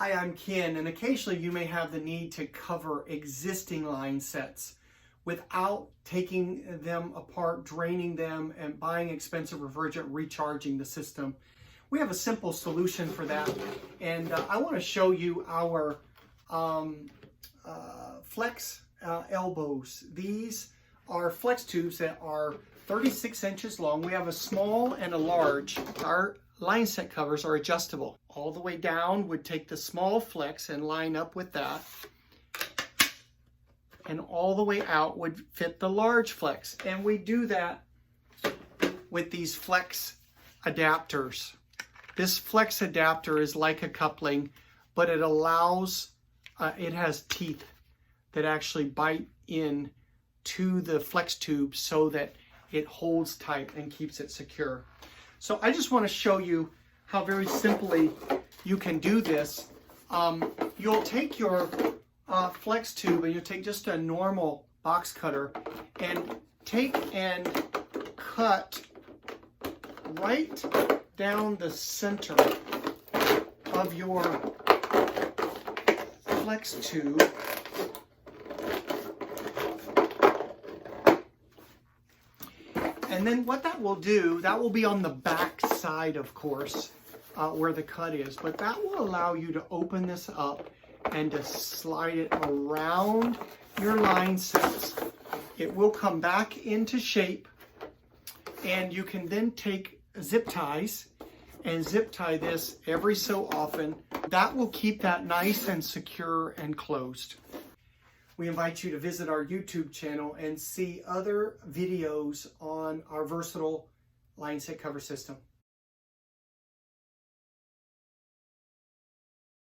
Hi, I'm Ken, and occasionally you may have the need to cover existing line sets without taking them apart, draining them, and buying expensive refrigerant, recharging the system. We have a simple solution for that, and I want to show you our flex elbows. These are flex tubes that are 36 inches long. We have a small and a large. Our line set covers are adjustable. All the way down would take the small flex and line up with that. And all the way out would fit the large flex. And we do that with these flex adapters. This flex adapter is like a coupling, but it allows, it has teeth that actually bite in to the flex tube so that it holds tight and keeps it secure. So I just want to show you how very simply you can do this. You'll take your flex tube and you'll take just a normal box cutter and take and cut right down the center of your flex tube. And then what that will do, that will be on the back side, of course, where the cut is. But that will allow you to open this up and to slide it around your line sets. It will come back into shape, and you can then take zip ties and zip tie this every so often. That will keep that nice and secure and closed. We invite you to visit our YouTube channel and see other videos on our versatile line set cover system.